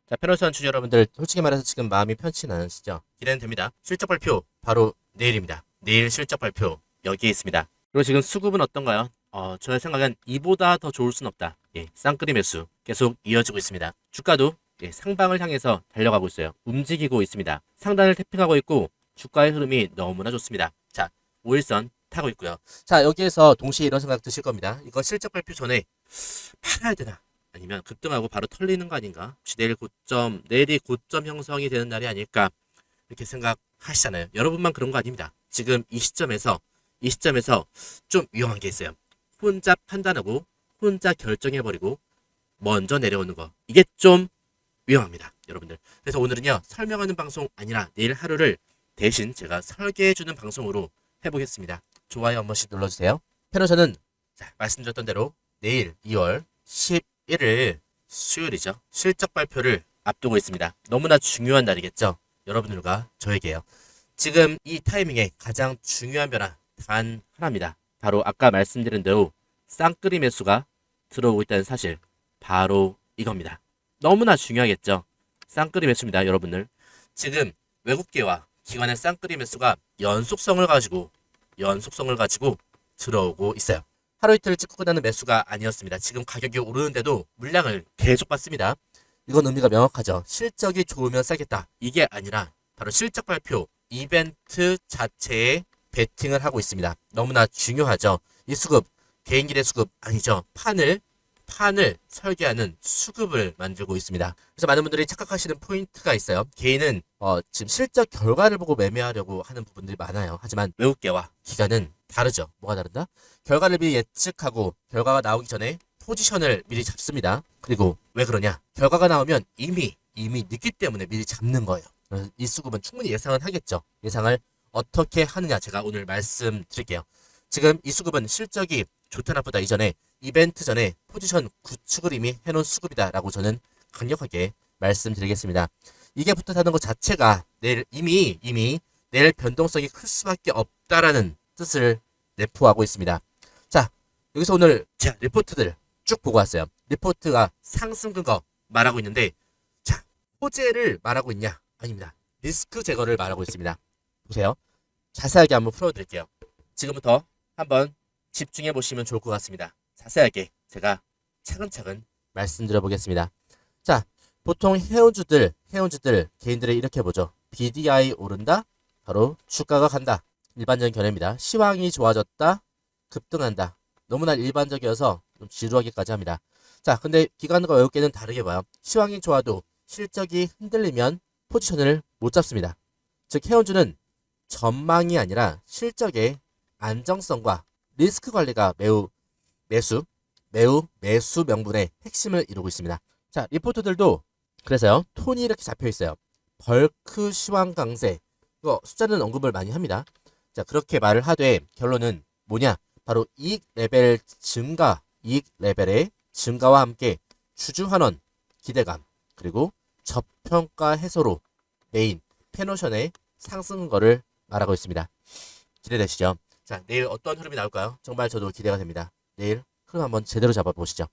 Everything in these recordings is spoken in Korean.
자, 페널선 주주 여러분들, 솔직히 말해서 지금 마음이 편치 않으시죠? 기대는 됩니다. 실적 발표 바로 내일입니다. 내일 실적 발표 여기에 있습니다. 그리고 지금 수급은 어떤가요? 저의 생각엔 이보다 더 좋을 순 없다. 예, 쌍끌이 매수 계속 이어지고 있습니다. 주가도 상방을 향해서 달려가고 있어요. 움직이고 있습니다. 상단을 태핑하고 있고 주가의 흐름이 너무나 좋습니다. 자, 5일선 타고 있고요. 자, 여기에서 동시에 이런 생각 드실 겁니다. 이거 실적 발표 전에 팔아야 되나? 아니면 급등하고 바로 털리는 거 아닌가? 혹시 내일이 고점 형성이 되는 날이 아닐까? 이렇게 생각하시잖아요. 여러분만 그런 거 아닙니다. 지금 이 시점에서 좀 위험한 게 있어요. 혼자 판단하고 혼자 결정해버리고 먼저 내려오는 거. 이게 좀 위험합니다. 여러분들. 그래서 오늘은요, 설명하는 방송 아니라 내일 하루를 대신 제가 설계해주는 방송으로 해보겠습니다. 좋아요 한 번씩 눌러주세요. 패널저는 말씀드렸던 대로 내일 2월 11일 수요일이죠. 실적 발표를 앞두고 있습니다. 너무나 중요한 날이겠죠. 여러분들과 저에게요. 지금 이 타이밍에 가장 중요한 변화 단 하나입니다. 바로 아까 말씀드린 대로 쌍끌이 매수가 들어오고 있다는 사실, 바로 이겁니다. 너무나 중요하겠죠. 쌍끌이 매수입니다. 여러분들. 지금 외국계와 기관의 쌍끌이 매수가 연속성을 가지고 들어오고 있어요. 하루 이틀 찍고 끝나는 매수가 아니었습니다. 지금 가격이 오르는데도 물량을 계속 받습니다. 이건 의미가 명확하죠. 실적이 좋으면 싸겠다. 이게 아니라 바로 실적 발표 이벤트 자체에 베팅을 하고 있습니다. 너무나 중요하죠. 이 수급, 개인기대 수급 아니죠. 판을 설계하는 수급을 만들고 있습니다. 그래서 많은 분들이 착각하시는 포인트가 있어요. 개인은 지금 실적 결과를 보고 매매하려고 하는 부분들이 많아요. 하지만 외국계와 기관은 다르죠. 뭐가 다른다? 결과를 미리 예측하고 결과가 나오기 전에 포지션을 미리 잡습니다. 그리고 왜 그러냐? 결과가 나오면 이미 늦기 때문에 미리 잡는 거예요. 이 수급은 충분히 예상은 하겠죠. 예상을 어떻게 하느냐 제가 오늘 말씀드릴게요. 지금 이 수급은 실적이 좋다 나쁘다 이전에 이벤트 전에 포지션 구축을 이미 해놓은 수급이다라고 저는 강력하게 말씀드리겠습니다. 이게 붙어타는 것 자체가 이미 내일 변동성이 클 수밖에 없다라는 뜻을 내포하고 있습니다. 자, 여기서 오늘 제가 리포트들 쭉 보고 왔어요. 리포트가 상승 근거 말하고 있는데, 자, 호재를 말하고 있냐? 아닙니다. 리스크 제거를 말하고 있습니다. 보세요. 자세하게 한번 풀어드릴게요. 지금부터 한번 집중해 보시면 좋을 것 같습니다. 자세하게 제가 차근차근 말씀드려 보겠습니다. 자, 보통 해운주들 개인들이 이렇게 보죠. BDI 오른다, 바로 주가가 간다. 일반적인 견해입니다. 시황이 좋아졌다, 급등한다. 너무나 일반적이어서 좀 지루하기까지 합니다. 자, 근데 기관과 외국계는 다르게 봐요. 시황이 좋아도 실적이 흔들리면 포지션을 못 잡습니다. 즉 해운주는 전망이 아니라 실적의 안정성과 리스크 관리가 매우 매수 명분의 핵심을 이루고 있습니다. 자, 리포트들도 그래서요. 톤이 이렇게 잡혀 있어요. 벌크 시황 강세. 이거 숫자는 언급을 많이 합니다. 자, 그렇게 말을 하되 결론은 뭐냐? 바로 이익 레벨의 증가와 함께 주주 환원 기대감, 그리고 저평가 해소로 메인 페노션의 상승 거를 말하고 있습니다. 기대되시죠? 자, 내일 어떤 흐름이 나올까요? 정말 저도 기대가 됩니다. 내일 흐름 한번 제대로 잡아보시죠.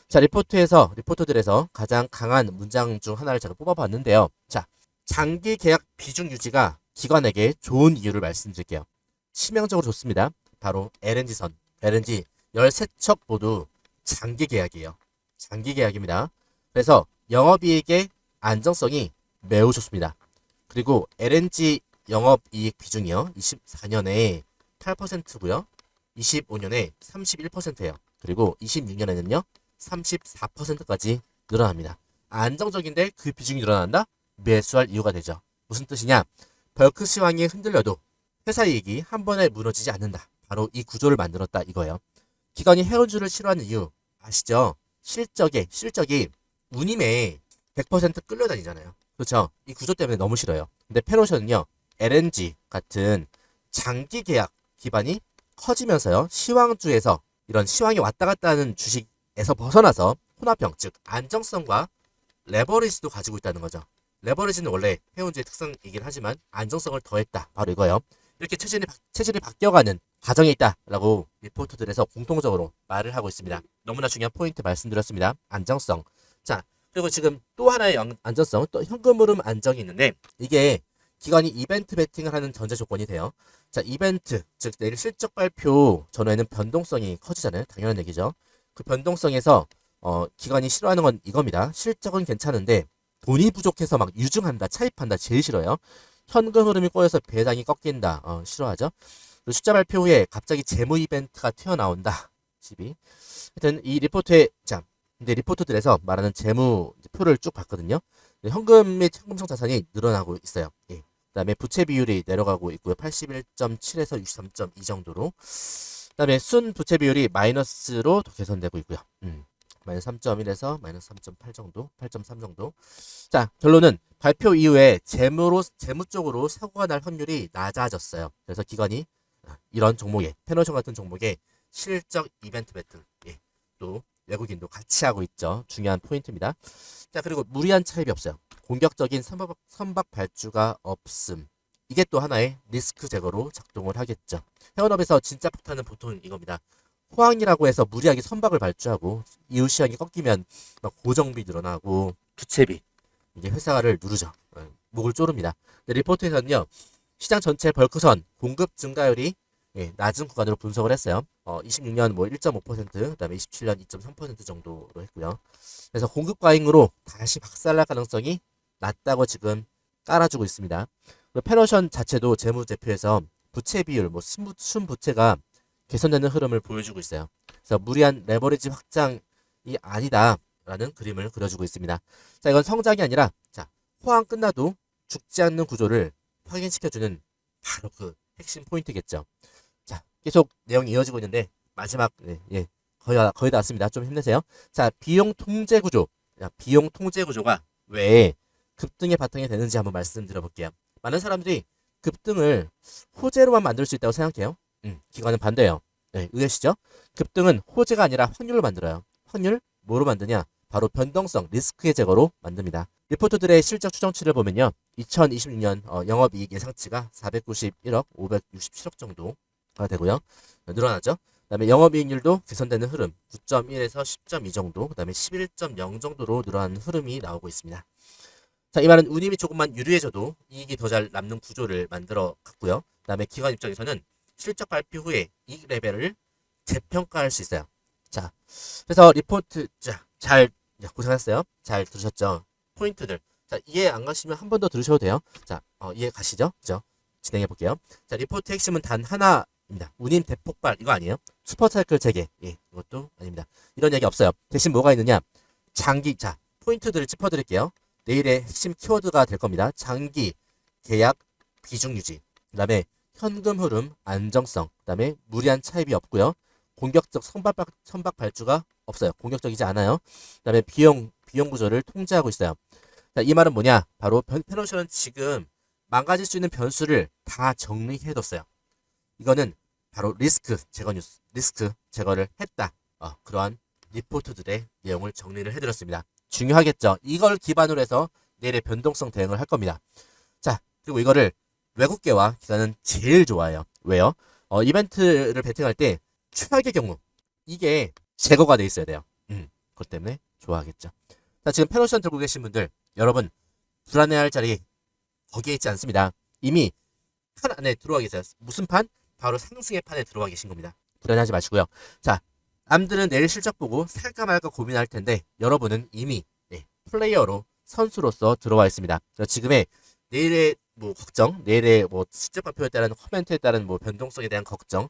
자, 리포트들에서 가장 강한 문장 중 하나를 제가 뽑아봤는데요. 자, 장기 계약 비중 유지가 기관에게 좋은 이유를 말씀드릴게요. 치명적으로 좋습니다. 바로 LNG선, LNG 13척 모두 장기 계약이에요. 장기 계약입니다. 그래서 영업이익의 안정성이 매우 좋습니다. 그리고 LNG 영업이익 비중이요. 24년에 8%고요. 25년에 31%예요. 그리고 26년에는요. 34%까지 늘어납니다. 안정적인데 그 비중이 늘어난다? 매수할 이유가 되죠. 무슨 뜻이냐? 벌크 시황이 흔들려도 회사 이익이 한 번에 무너지지 않는다. 바로 이 구조를 만들었다 이거예요. 기관이 해운주를 싫어하는 이유 아시죠? 실적이 운임에 100% 끌려다니잖아요. 그렇죠? 이 구조 때문에 너무 싫어요. 근데 페노션은요. LNG 같은 장기 계약 기반이 커지면서요. 시황주에서 이런 시황이 왔다 갔다 하는 주식에서 벗어나서 혼합형, 즉 안정성과 레버리지도 가지고 있다는 거죠. 레버리지는 원래 해운주의 특성이긴 하지만 안정성을 더했다. 바로 이거예요. 이렇게 체질이 바뀌어가는 과정에 있다라고 리포트들에서 공통적으로 말을 하고 있습니다. 너무나 중요한 포인트 말씀드렸습니다. 안정성. 자, 그리고 지금 또 하나의 안전성, 또 현금 흐름 안정이 있는데 이게 기관이 이벤트 베팅을 하는 전제 조건이 돼요. 자, 이벤트, 즉 내일 실적 발표 전후에는 변동성이 커지잖아요. 당연한 얘기죠. 그 변동성에서 기관이 싫어하는 건 이겁니다. 실적은 괜찮은데 돈이 부족해서 막 유증한다, 차입한다, 제일 싫어요. 현금 흐름이 꼬여서 배당이 꺾인다, 싫어하죠. 그리고 숫자 발표 후에 갑자기 재무 이벤트가 튀어나온다. 12. 하여튼 이 리포트에 자, 근데 리포트들에서 말하는 재무 표를 쭉 봤거든요. 현금 및 현금성 자산이 늘어나고 있어요. 예. 그다음에 부채 비율이 내려가고 있고요. 81.7에서 63.2 정도로. 그다음에 순 부채 비율이 마이너스로 더 개선되고 있고요. 마이너스 3.1에서 마이너스 3.8 정도, 8.3 정도. 자, 결론은 발표 이후에 재무 쪽으로 사고가 날 확률이 낮아졌어요. 그래서 기관이 이런 종목에, 페노션 같은 종목에 실적 이벤트 배팅, 예, 또 외국인도 같이 하고 있죠. 중요한 포인트입니다. 자, 그리고 무리한 차입이 없어요. 공격적인 선박 발주가 없음. 이게 또 하나의 리스크 제거로 작동을 하겠죠. 회원업에서 진짜 폭탄은 보통 이겁니다. 호황이라고 해서 무리하게 선박을 발주하고 이후 시황이 꺾이면 막 고정비 늘어나고 부채비, 이게 회사를 누르죠. 목을 조릅니다. 근데 리포트에서는요, 시장 전체 벌크선 공급 증가율이 낮은 구간으로 분석을 했어요. 26년 뭐 1.5%, 그다음에 27년 2.3% 정도로 했고요. 그래서 공급 과잉으로 다시 박살날 가능성이 낮다고 지금 깔아주고 있습니다. 그리고 페노션 자체도 재무제표에서 부채 비율, 뭐 순부채가 개선되는 흐름을 보여주고 있어요. 그래서 무리한 레버리지 확장이 아니다라는 그림을 그려주고 있습니다. 자, 이건 성장이 아니라 자, 호황 끝나도 죽지 않는 구조를 확인시켜주는 바로 그 핵심 포인트겠죠. 자, 계속 내용이 이어지고 있는데 마지막 거의 다 왔습니다. 좀 힘내세요. 자, 비용 통제 구조. 자, 비용 통제 구조가 왜 급등의 바탕이 되는지 한번 말씀드려볼게요. 많은 사람들이 급등을 호재로만 만들 수 있다고 생각해요. 기관은 반대예요. 네, 의외시죠? 급등은 호재가 아니라 확률로 만들어요. 확률 뭐로 만드냐? 바로 변동성, 리스크의 제거로 만듭니다. 리포트들의 실적 추정치를 보면요. 2026년 영업이익 예상치가 491억, 567억 정도가 되고요. 늘어나죠. 그다음에 영업이익률도 개선되는 흐름 9.1에서 10.2 정도, 그다음에 11.0 정도로 늘어나는 흐름이 나오고 있습니다. 자, 이 말은 운임이 조금만 유리해져도 이익이 더 잘 남는 구조를 만들어 갔고요. 그다음에 기관 입장에서는 실적 발표 후에 이익 레벨을 재평가할 수 있어요. 자, 그래서 리포트 잘 고생하셨어요. 잘 들으셨죠? 포인트들. 자, 이해 안 가시면 한 번 더 들으셔도 돼요. 자, 이해 가시죠? 그죠? 진행해 볼게요. 자, 리포트 핵심은 단 하나입니다. 운임 대폭발 이거 아니에요? 슈퍼사이클 재개. 예, 이것도 아닙니다. 이런 얘기 없어요. 대신 뭐가 있느냐? 장기, 자, 포인트들을 짚어드릴게요. 내일의 핵심 키워드가 될 겁니다. 장기 계약 비중 유지. 그다음에 현금 흐름 안정성. 그다음에 무리한 차입이 없고요. 공격적 선박 발주가 없어요. 공격적이지 않아요. 그다음에 비용 구조를 통제하고 있어요. 자, 이 말은 뭐냐? 바로 페노션은 지금 망가질 수 있는 변수를 다 정리해뒀어요. 이거는 바로 리스크 제거를 했다. 그러한 리포트들의 내용을 정리를 해드렸습니다. 중요하겠죠. 이걸 기반으로 해서 내일의 변동성 대응을 할 겁니다. 자, 그리고 이거를 외국계와 기관은 제일 좋아해요. 왜요? 이벤트를 베팅할 때 최악의 경우 이게 제거가 돼 있어야 돼요. 그것 때문에 좋아하겠죠. 자, 지금 페노션 들고 계신 분들, 여러분 불안해할 자리 거기에 있지 않습니다. 이미 판 안에 들어와 계세요. 무슨 판? 바로 상승의 판에 들어와 계신 겁니다. 불안해하지 마시고요. 자, 남들은 내일 실적 보고 살까 말까 고민할 텐데 여러분은 이미 플레이어로 선수로서 들어와 있습니다. 지금의 내일의 뭐 걱정, 내일의 뭐 실적 발표에 따른 코멘트에 따른 뭐 변동성에 대한 걱정,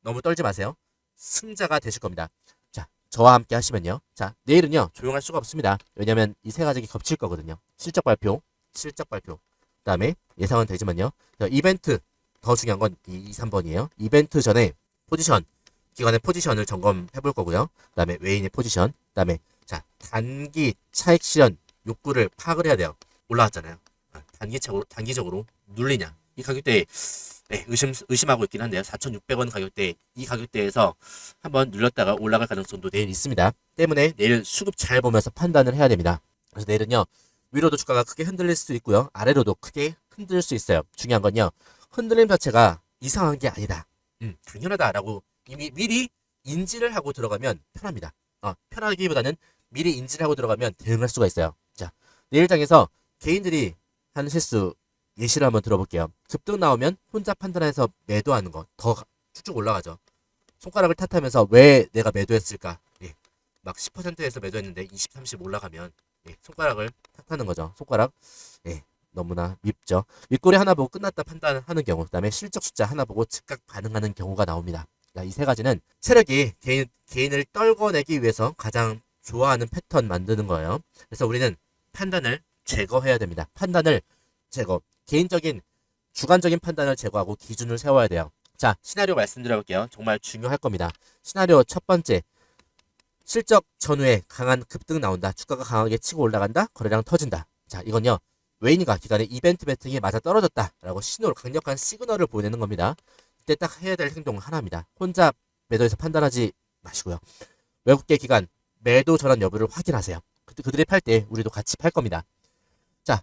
너무 떨지 마세요. 승자가 되실 겁니다. 자, 저와 함께 하시면요. 자, 내일은요 조용할 수가 없습니다. 왜냐면 이 세 가지가 겹칠 거거든요. 실적 발표, 그다음에 예상은 되지만요. 자, 이벤트 더 중요한 건 2, 3번이에요. 이벤트 전에 포지션, 기관의 포지션을 점검해 볼 거고요. 그다음에 외인의 포지션, 그다음에 자, 단기 차익 실현 욕구를 파악을 해야 돼요. 올라왔잖아요. 단기적으로 눌리냐. 이 가격대에 의심하고 있긴 한데요. 4,600원 가격대, 이 가격대에서 한번 눌렸다가 올라갈 가능성도 내일 있습니다. 때문에 내일 수급 잘 보면서 판단을 해야 됩니다. 그래서 내일은요, 위로도 주가가 크게 흔들릴 수 있고요. 아래로도 크게 흔들릴 수 있어요. 중요한 건요, 흔들림 자체가 이상한 게 아니다. 당연하다라고 이미 미리 인지를 하고 들어가면 편합니다. 편하기보다는 미리 인지를 하고 들어가면 대응할 수가 있어요. 자, 내일장에서 개인들이 하는 실수 예시를 한번 들어볼게요. 급등 나오면 혼자 판단해서 매도하는 거 더 쭉쭉 올라가죠. 손가락을 탓하면서 왜 내가 매도했을까? 예. 막 10%에서 매도했는데 20, 30 올라가면 예. 손가락을 탓하는 거죠. 손가락. 예. 너무나 밉죠. 윗꼬리 하나 보고 끝났다 판단하는 경우, 그다음에 실적 숫자 하나 보고 즉각 반응하는 경우가 나옵니다. 이 세 가지는 세력이 개인을 떨궈내기 위해서 가장 좋아하는 패턴 만드는 거예요. 그래서 우리는 판단을 제거해야 됩니다. 판단을 제거. 개인적인 주관적인 판단을 제거하고 기준을 세워야 돼요. 자, 시나리오 말씀드려볼게요. 정말 중요할 겁니다. 시나리오 첫 번째. 실적 전후에 강한 급등 나온다. 주가가 강하게 치고 올라간다. 거래량 터진다. 자, 이건요. 웨인과 기관의 이벤트 배팅이 맞아 떨어졌다라고 신호를 강력한 시그널을 보내는 겁니다. 이때 딱 해야 될 행동은 하나입니다. 혼자 매도해서 판단하지 마시고요. 외국계 기관 매도 전환 여부를 확인하세요. 그들이 팔 때 우리도 같이 팔 겁니다. 자,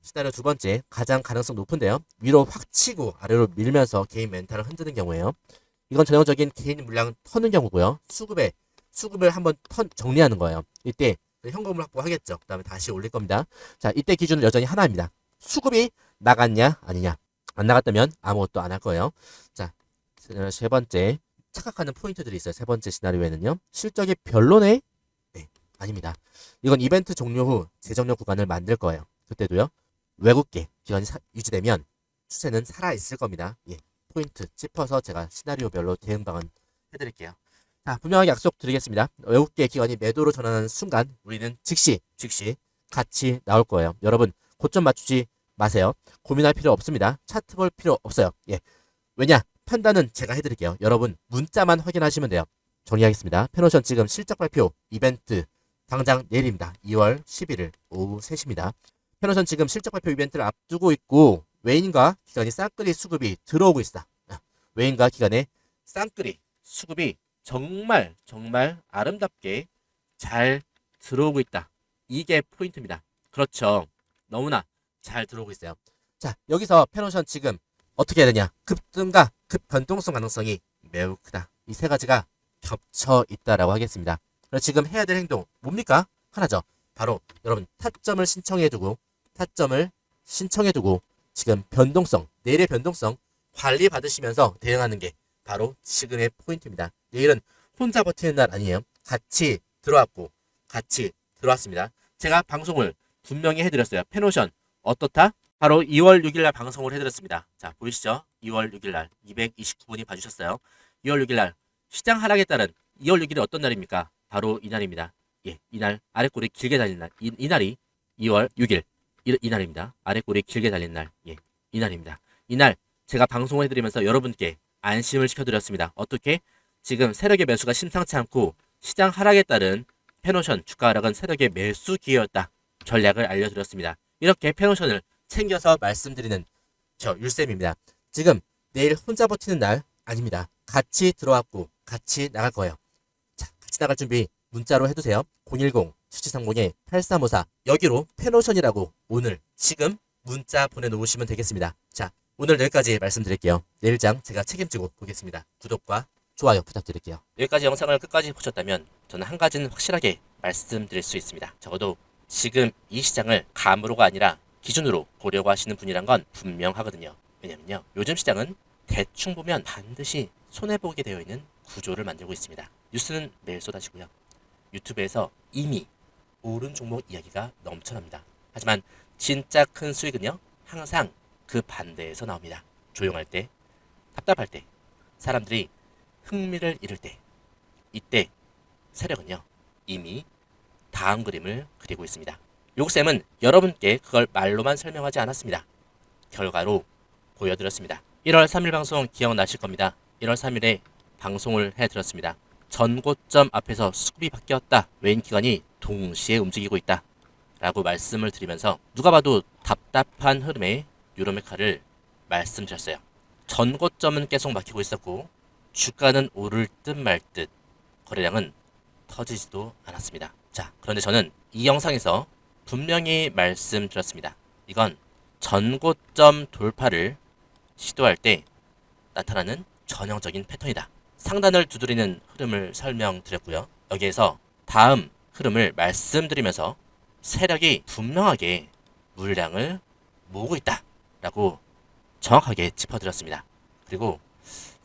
시나리오 두 번째, 가장 가능성 높은데요. 위로 확 치고 아래로 밀면서 개인 멘탈을 흔드는 경우예요. 이건 전형적인 개인 물량 터는 경우고요. 수급을 한번 정리하는 거예요. 이때 현금을 확보하겠죠. 그 다음에 다시 올릴 겁니다. 자, 이때 기준은 여전히 하나입니다. 수급이 나갔냐 아니냐. 안 나갔다면 아무것도 안 할 거예요. 자, 세 번째, 착각하는 포인트들이 있어요. 세 번째 시나리오에는요. 실적이 별로네? 네, 아닙니다. 이건 이벤트 종료 후 재정렬 구간을 만들 거예요. 그때도요. 외국계 기관이 유지되면 추세는 살아있을 겁니다. 예, 포인트 짚어서 제가 시나리오별로 대응 방안 해드릴게요. 자, 분명하게 약속드리겠습니다. 외국계 기관이 매도로 전환하는 순간 우리는 즉시 같이 나올 거예요. 여러분 고점 맞추지 마세요. 고민할 필요 없습니다. 차트 볼 필요 없어요. 예, 왜냐? 판단은 제가 해드릴게요. 여러분 문자만 확인하시면 돼요. 정리하겠습니다. 페노션 지금 실적 발표 이벤트 당장 내일입니다. 2월 11일 오후 3시입니다. 페노션 지금 실적 발표 이벤트를 앞두고 있고 외인과 기관이 쌍끌이 수급이 들어오고 있어. 외인과 기관의 쌍끌이 수급이 정말 아름답게 잘 들어오고 있다. 이게 포인트입니다. 그렇죠. 너무나 잘 들어오고 있어요. 자, 여기서 페노션 지금 어떻게 해야 되냐? 급등과 급변동성 가능성이 매우 크다. 이 세 가지가 겹쳐 있다라고 하겠습니다. 그래서 지금 해야 될 행동 뭡니까? 하나죠. 바로 여러분 타점을 신청해두고 지금 변동성, 내일의 변동성 관리 받으시면서 대응하는 게 바로 지금의 포인트입니다. 내일은 혼자 버티는 날 아니에요. 같이 들어왔고 같이 들어왔습니다. 제가 방송을 분명히 해드렸어요. 페노션 어떻다? 바로 2월 6일 날 방송을 해드렸습니다. 자, 보이시죠? 2월 6일 날 229분이 봐주셨어요. 2월 6일 날 시장 하락에 따른 2월 6일이 어떤 날입니까? 바로 이 날입니다. 예, 이날 아랫골이 길게 달린 날. 이 날이 2월 6일 이 날입니다. 아랫골이 길게 달린 날. 예, 이 날입니다. 이날 제가 방송을 해드리면서 여러분께 안심을 시켜드렸습니다. 어떻게? 지금 세력의 매수가 심상치 않고 시장 하락에 따른 페노션 주가 하락은 세력의 매수 기회였다. 전략을 알려드렸습니다. 이렇게 페노션을 챙겨서 말씀드리는 저 율쌤입니다. 지금 내일 혼자 버티는 날 아닙니다. 같이 들어왔고 같이 나갈 거예요. 자, 같이 나갈 준비 문자로 해두세요. 010-7730-8354 여기로 페노션이라고 오늘 지금 문자 보내놓으시면 되겠습니다. 자, 오늘 여기까지 말씀드릴게요. 내일장 제가 책임지고 보겠습니다. 구독과 좋아요 부탁드릴게요. 여기까지 영상을 끝까지 보셨다면 저는 한 가지는 확실하게 말씀드릴 수 있습니다. 적어도 지금 이 시장을 감으로가 아니라 기준으로 보려고 하시는 분이란 건 분명하거든요. 왜냐면요. 요즘 시장은 대충 보면 반드시 손해보게 되어 있는 구조를 만들고 있습니다. 뉴스는 매일 쏟아지고요. 유튜브에서 이미 오른 종목 이야기가 넘쳐납니다. 하지만 진짜 큰 수익은요. 항상 그 반대에서 나옵니다. 조용할 때, 답답할 때, 사람들이 흥미를 잃을 때, 이때 세력은요. 이미 다음 그림을 그리고 있습니다. 요쌤은 여러분께 그걸 말로만 설명하지 않았습니다. 결과로 보여드렸습니다. 1월 3일 방송 기억나실 겁니다. 1월 3일에 방송을 해드렸습니다. 전고점 앞에서 수급이 바뀌었다. 외인 기관이 동시에 움직이고 있다. 라고 말씀을 드리면서 누가 봐도 답답한 흐름의 유로메카를 말씀드렸어요. 전고점은 계속 막히고 있었고 주가는 오를 듯 말 듯 거래량은 터지지도 않았습니다. 자, 그런데 저는 이 영상에서 분명히 말씀드렸습니다. 이건 전고점 돌파를 시도할 때 나타나는 전형적인 패턴이다. 상단을 두드리는 흐름을 설명드렸고요. 여기에서 다음 흐름을 말씀드리면서 세력이 분명하게 물량을 모으고 있다라고 정확하게 짚어드렸습니다. 그리고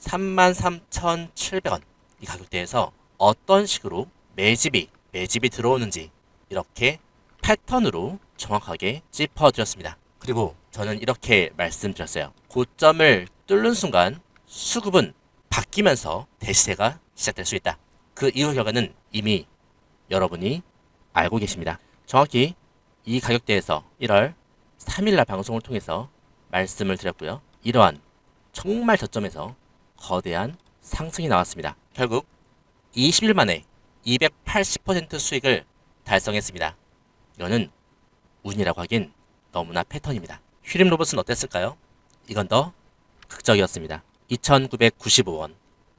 33,700원 이 가격대에서 어떤 식으로 매집이 들어오는지 이렇게 패턴으로 정확하게 짚어드렸습니다. 그리고 저는 이렇게 말씀드렸어요. 고점을 뚫는 순간 수급은 바뀌면서 대시세가 시작될 수 있다. 그 이후 결과는 이미 여러분이 알고 계십니다. 정확히 이 가격대에서 1월 3일날 방송을 통해서 말씀을 드렸고요. 이러한 정말 저점에서 거대한 상승이 나왔습니다. 결국 20일 만에 280% 수익을 달성했습니다. 이거는 운이라고 하긴 너무나 패턴입니다. 휘림 로봇은 어땠을까요? 이건 더 극적이었습니다. 2,995원,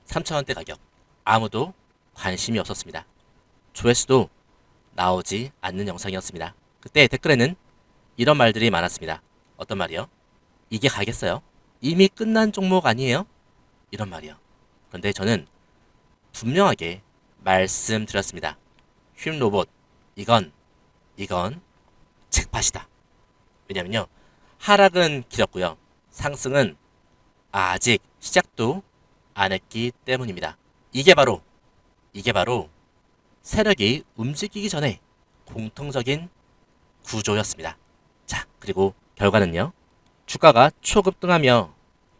3,000원대 가격. 아무도 관심이 없었습니다. 조회수도 나오지 않는 영상이었습니다. 그때 댓글에는 이런 말들이 많았습니다. 어떤 말이요? 이게 가겠어요? 이미 끝난 종목 아니에요? 이런 말이요. 그런데 저는 분명하게 말씀드렸습니다. 휘림 로봇, 이건 잭팟이다. 왜냐면요, 하락은 길었고요, 상승은 아직 시작도 안 했기 때문입니다. 이게 바로 세력이 움직이기 전에 공통적인 구조였습니다. 자, 그리고 결과는요, 주가가 초급등하며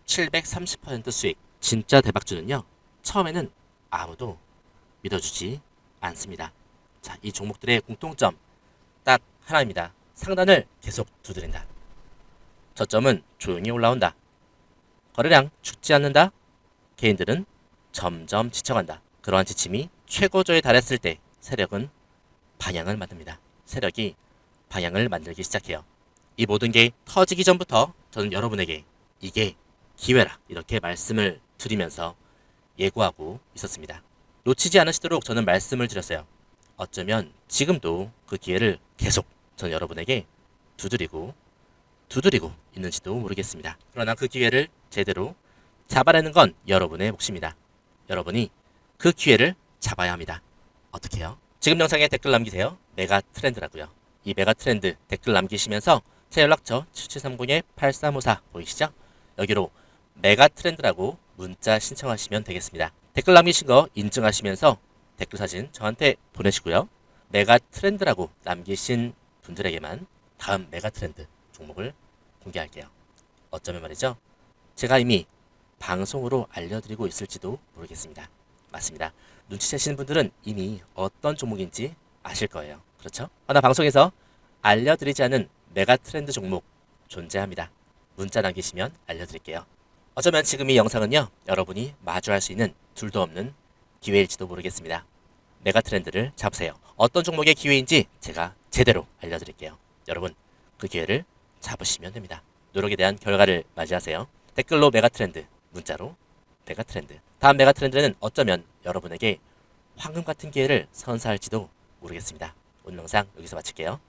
730% 수익. 진짜 대박주는요, 처음에는 아무도 믿어주지 않습니다. 자, 이 종목들의 공통점 딱 하나입니다. 상단을 계속 두드린다. 저점은 조용히 올라온다. 거래량 죽지 않는다. 개인들은 점점 지쳐간다. 그러한 지침이 최고조에 달했을 때 세력은 방향을 만듭니다. 세력이 방향을 만들기 시작해요. 이 모든 게 터지기 전부터 저는 여러분에게 이게 기회라 이렇게 말씀을 드리면서 예고하고 있었습니다. 놓치지 않으시도록 저는 말씀을 드렸어요. 어쩌면 지금도 그 기회를 계속 저는 여러분에게 두드리고 있는지도 모르겠습니다. 그러나 그 기회를 제대로 잡아내는 건 여러분의 몫입니다. 여러분이 그 기회를 잡아야 합니다. 어떻게 해요? 지금 영상에 댓글 남기세요. 메가 트렌드라고요. 이 메가 트렌드 댓글 남기시면서 제 연락처 7730-8354 보이시죠? 여기로 메가 트렌드라고 문자 신청하시면 되겠습니다. 댓글 남기신 거 인증하시면서 댓글 사진 저한테 보내시고요. 메가 트렌드라고 남기신 분들에게만 다음 메가 트렌드 종목을 공개할게요. 어쩌면 말이죠, 제가 이미 방송으로 알려드리고 있을지도 모르겠습니다. 맞습니다. 눈치채시는 분들은 이미 어떤 종목인지 아실 거예요. 그렇죠? 하나 방송에서 알려드리지 않은 메가 트렌드 종목 존재합니다. 문자 남기시면 알려드릴게요. 어쩌면 지금 이 영상은요, 여러분이 마주할 수 있는 둘도 없는 기회일지도 모르겠습니다. 메가 트렌드를 잡으세요. 어떤 종목의 기회인지 제가 제대로 알려드릴게요. 여러분, 그 기회를 잡으시면 됩니다. 노력에 대한 결과를 맞이하세요. 댓글로 메가 트렌드, 문자로 메가 트렌드. 다음 메가 트렌드는 어쩌면 여러분에게 황금 같은 기회를 선사할지도 모르겠습니다. 오늘 영상 여기서 마칠게요.